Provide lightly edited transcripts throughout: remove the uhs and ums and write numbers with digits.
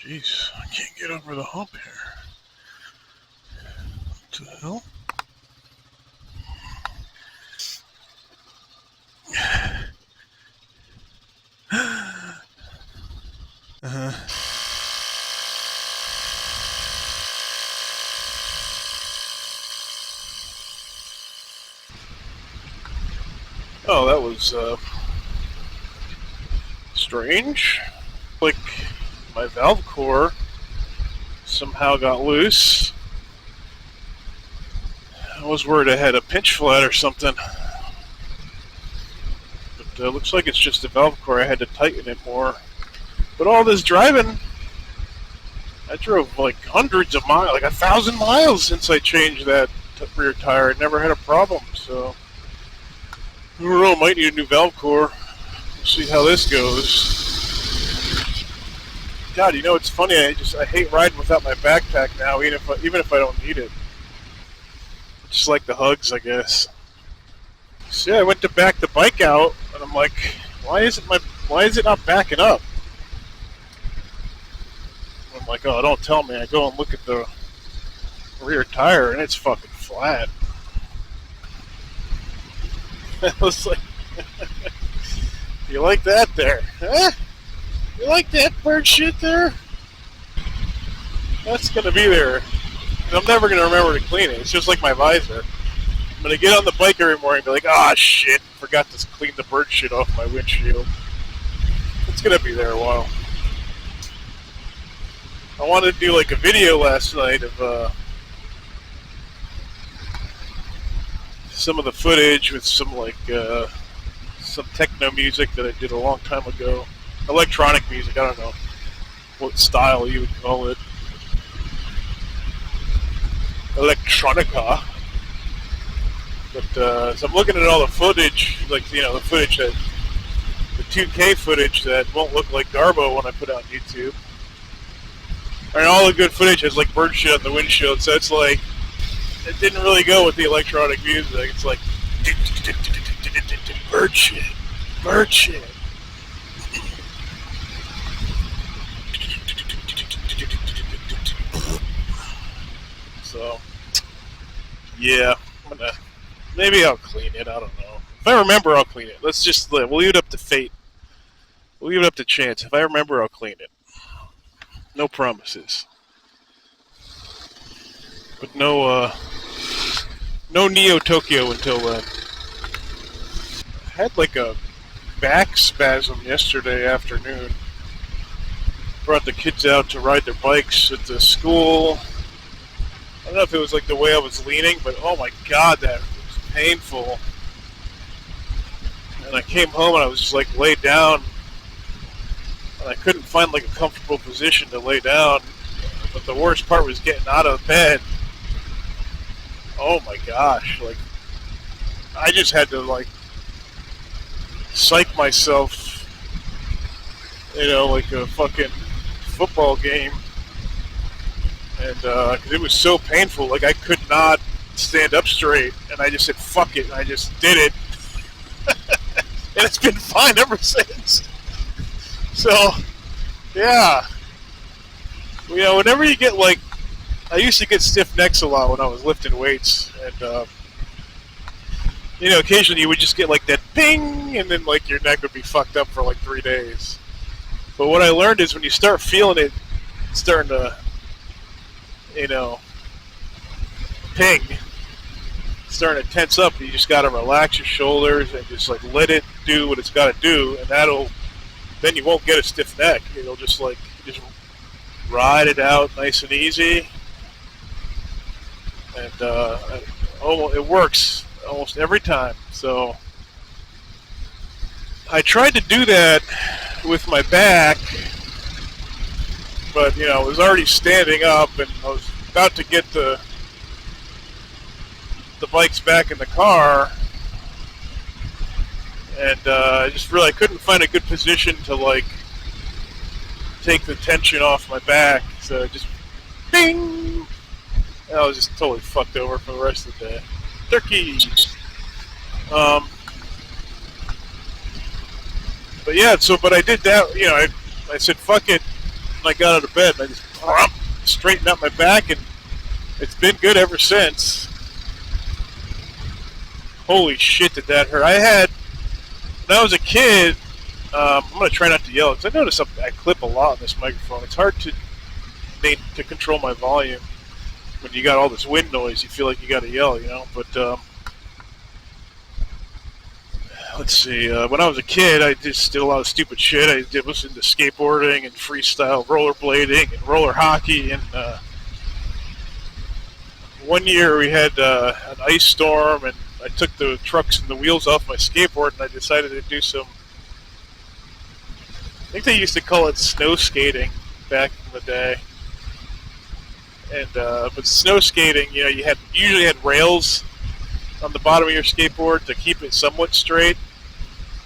Jeez, I can't get over the hump here. What the hell? Oh, that was strange. Like my valve core somehow got loose. I was worried I had a pinch flat or something. But looks like it's just the valve core. I had to tighten it more. But all this driving, I drove like hundreds of miles, like 1,000 miles since I changed that rear tire. I never had a problem, so I don't know, might need a new valve core. We'll see how this goes. God, you know, it's funny, I hate riding without my backpack now, even if I don't need it. Just like the hugs, I guess. So yeah, I went to back the bike out, and I'm like, why is it not backing up? I'm like, oh, don't tell me. I go and look at the rear tire, and it's fucking flat. I was like, you like that there? Huh? You like that bird shit there? That's going to be there. And I'm never going to remember to clean it. It's just like my visor. I'm going to get on the bike every morning and be like, ah, shit, forgot to clean the bird shit off my windshield. It's going to be there a while. I wanted to do like a video last night of some of the footage with some techno music that I did a long time ago. Electronic music, I don't know what style you would call it. Electronica. But so I'm looking at all the footage, like, you know, the footage that, the 2K footage that won't look like Garbo when I put it on YouTube. And all the good footage has like bird shit on the windshield, so it's like, it didn't really go with the electronic music. It's like, bird shit, bird shit. So, yeah, maybe I'll clean it, I don't know. If I remember, I'll clean it. We'll leave it up to fate. We'll leave it up to chance. If I remember, I'll clean it. No promises. But no Neo Tokyo until then. I had like a back spasm yesterday afternoon. Brought the kids out to ride their bikes at the school. I don't know if it was like the way I was leaning, but oh my god, that was painful. And I came home and I was just like laid down. And I couldn't find like a comfortable position to lay down. But the worst part was getting out of bed. Oh my gosh, like, I just had to like psych myself, you know, like a fucking football game. And cause it was so painful, like I could not stand up straight, and I just said fuck it, and I just did it. And it's been fine ever since. So, yeah. You know, whenever you get like, I used to get stiff necks a lot when I was lifting weights, and you know, occasionally you would just get like that ping, and then like your neck would be fucked up for like 3 days. But what I learned is when you start feeling it starting to, you know, ping, starting to tense up, you just gotta relax your shoulders and just like let it do what it's gotta do, and then you won't get a stiff neck. It'll just ride it out nice and easy. And it works almost every time. So I tried to do that with my back, but you know, I was already standing up, and I was about to get the bikes back in the car, and I just really couldn't find a good position to like take the tension off my back. So it just bing. And I was just totally fucked over for the rest of the day. Turkey. But yeah, but I did that. You know, I said fuck it. and I got out of bed, and I just straightened out my back, and it's been good ever since. Holy shit, did that hurt. When I was a kid, I'm going to try not to yell, because I notice I clip a lot on this microphone. It's hard to control my volume. When you got all this wind noise, you feel like you got to yell, But let's see. When I was a kid, I just did a lot of stupid shit. I was into skateboarding and freestyle rollerblading and roller hockey. And one year we had an ice storm, and I took the trucks and the wheels off my skateboard, and I decided to do some. I think they used to call it snow skating back in the day. And but snow skating, you usually had rails on the bottom of your skateboard to keep it somewhat straight.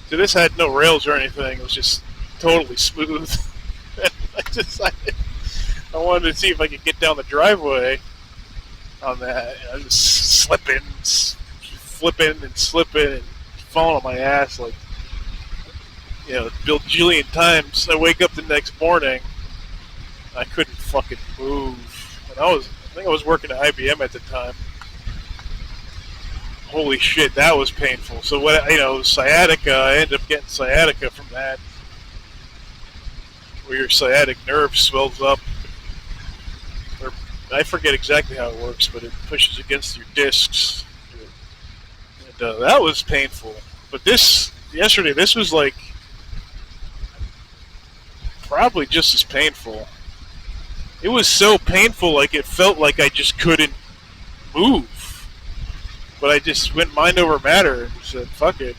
So this had no rails or anything. It was just totally smooth. And I decided I wanted to see if I could get down the driveway on that. I was just slipping, flipping, and slipping, and falling on my ass like, bajillion times. I wake up the next morning, I couldn't fucking move. And I think I was working at IBM at the time. Holy shit, that was painful. So sciatica, I ended up getting sciatica from that, where your sciatic nerve swells up. Or I forget exactly how it works, but it pushes against your discs. And that was painful. But yesterday, this was like probably just as painful. It was so painful, like it felt like I just couldn't move. But I just went mind over matter and said, fuck it.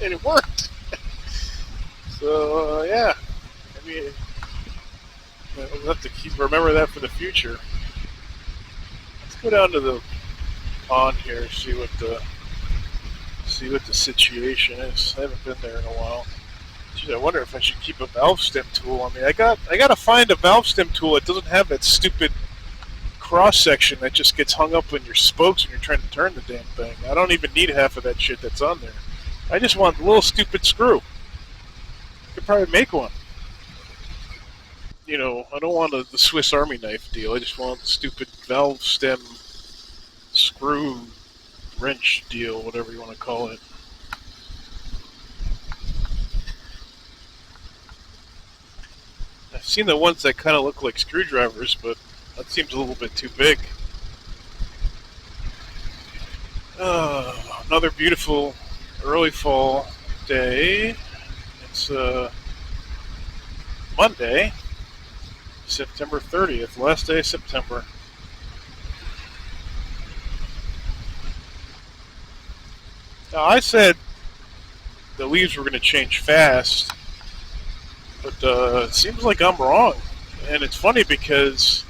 And it worked. So, yeah. I mean, we'll have to remember that for the future. Let's go down to the pond here, see what the situation is. I haven't been there in a while. Geez, I wonder if I should keep a valve stem tool. I mean, I gotta find a valve stem tool that doesn't have that stupid cross section that just gets hung up in your spokes when you're trying to turn the damn thing. I don't even need half of that shit that's on there. I just want a little stupid screw. I could probably make one. I don't want the Swiss Army knife deal. I just want the stupid valve stem screw wrench deal, whatever you want to call it. I've seen the ones that kind of look like screwdrivers, but that seems a little bit too big. Another beautiful early fall day. It's Monday, September 30th, last day of September. Now, I said the leaves were going to change fast, but it seems like I'm wrong. And it's funny because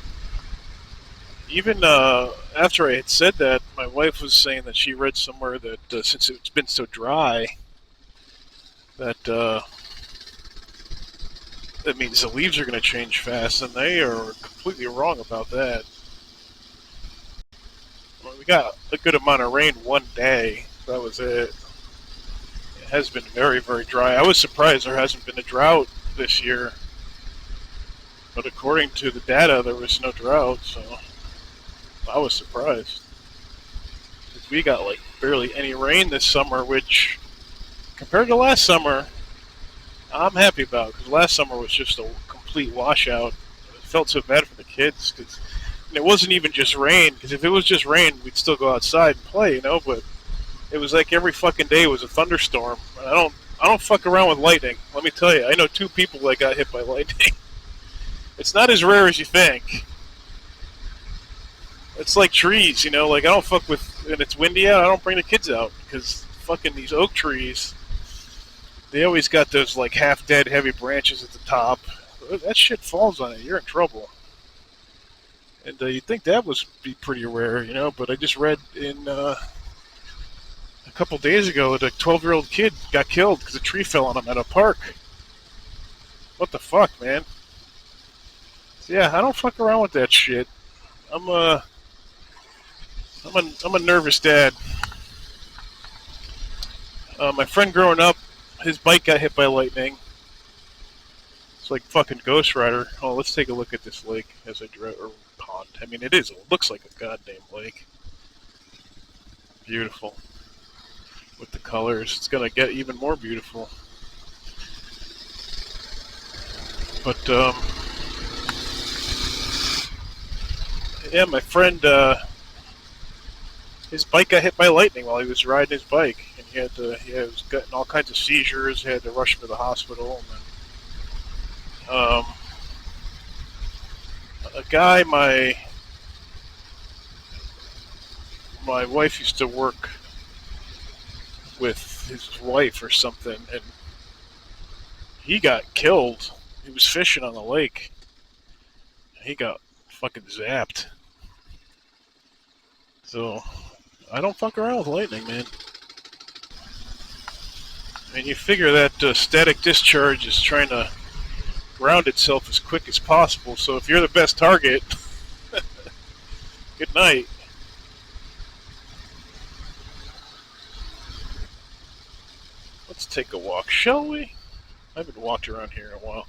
even after I had said that, my wife was saying that she read somewhere that since it's been so dry, that means the leaves are going to change fast, and they are completely wrong about that. Well, we got a good amount of rain one day. That was it. It has been very, very dry. I was surprised there hasn't been a drought this year, but according to the data, there was no drought, so I was surprised. We got like barely any rain this summer, which compared to last summer, I'm happy about, because last summer was just a complete washout. It felt so bad for the kids, because it wasn't even just rain, because if it was just rain, we'd still go outside and play, but it was like every fucking day was a thunderstorm. I don't fuck around with lightning. Let me tell you, I know 2 people that got hit by lightning. It's not as rare as you think. It's like trees, like I don't fuck with, when it's windy out, I don't bring the kids out, because fucking these oak trees, they always got those like half dead heavy branches at the top. That shit falls on it, you're in trouble. And you'd think that would be pretty rare, but I just read in a couple days ago that a 12-year-old kid got killed because a tree fell on him at a park. What the fuck, man? So yeah, I don't fuck around with that shit. I'm a nervous dad. My friend growing up, his bike got hit by lightning. It's like fucking Ghost Rider. Oh, let's take a look at this lake as I drive, or pond. I mean, it is. It looks like a goddamn lake. Beautiful. With the colors, it's gonna get even more beautiful. But yeah, my friend, his bike got hit by lightning while he was riding his bike, and he was getting all kinds of seizures. He had to rush him to the hospital, and then a guy my wife used to work with his wife or something, and he got killed. He was fishing on the lake. He got fucking zapped. So I don't fuck around with lightning, man. I mean, you figure that static discharge is trying to ground itself as quick as possible. So if you're the best target, good night. Let's take a walk, shall we? I haven't walked around here in a while.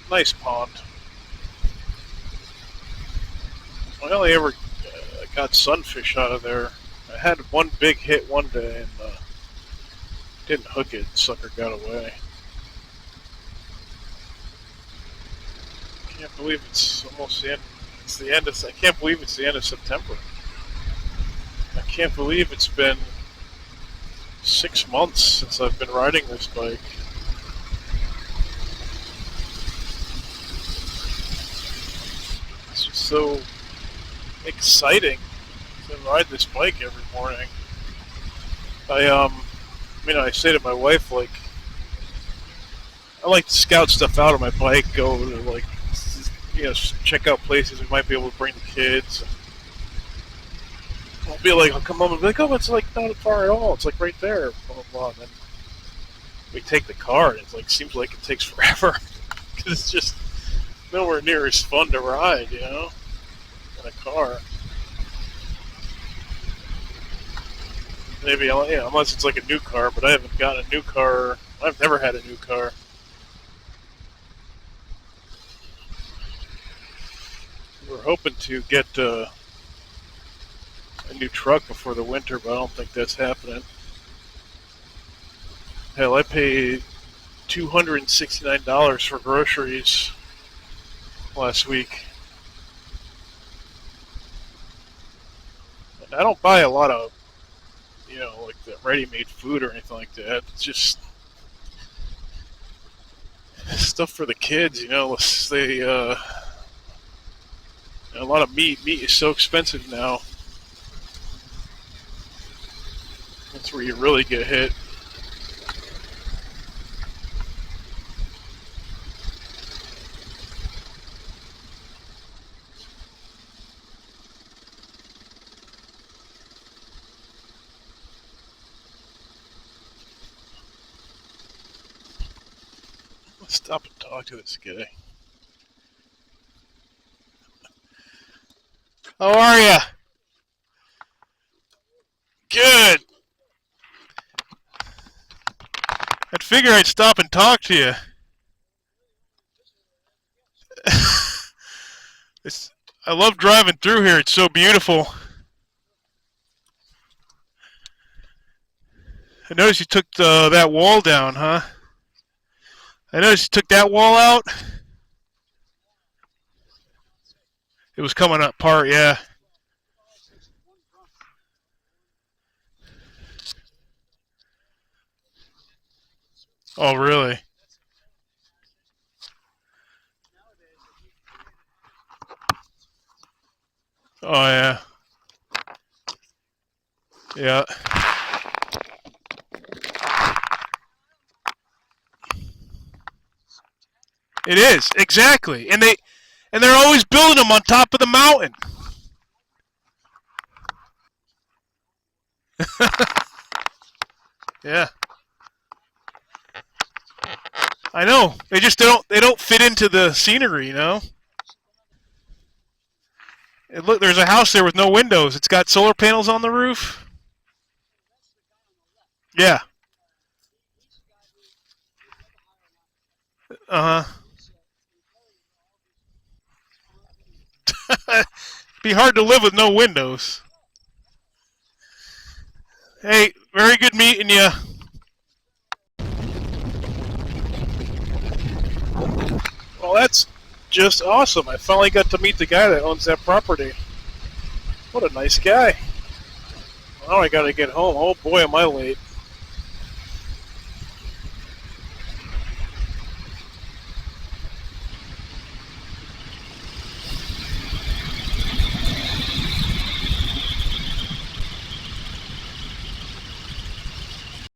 Nice pond. I only ever got sunfish out of there. I had one big hit one day and didn't hook it. Sucker got away. Can't believe it's almost the end. It's the end of. I can't believe it's the end of September. I can't believe it's been 6 months since I've been riding this bike. It's just so exciting to ride this bike every morning. I say to my wife, like, I like to scout stuff out on my bike, go to, like, check out places we might be able to bring the kids. I'll be like, I'll come home and be like, oh, it's like not far at all. It's like right there, blah, blah, blah. And then we take the car and it's like, seems like it takes forever. Because it's just nowhere near as fun to ride, in a car. Maybe, unless it's like a new car, but I haven't gotten a new car. I've never had a new car. We're hoping to get a new truck before the winter, but I don't think that's happening. Hell, I paid $269 for groceries last week. And I don't buy a lot of, like the ready-made food or anything like that. It's just stuff for the kids, a lot of meat. Meat is so expensive now. That's where you really get hit. Let's stop and talk to this guy. How are ya? Good. I'd figure I'd stop and talk to you. I love driving through here. It's so beautiful. I noticed you took that wall down, huh? I noticed you took that wall out. It was coming apart, yeah. Oh, really? Oh, yeah. Yeah. It is, exactly. And they're always building them on top of the mountain. Yeah. I know. They don't fit into the scenery, And look, there's a house there with no windows. It's got solar panels on the roof. Yeah. Uh-huh. Be hard to live with no windows. Hey, very good meeting you. Well, that's just awesome. I finally got to meet the guy that owns that property. What a nice guy. Now I gotta get home. Oh boy, am I late.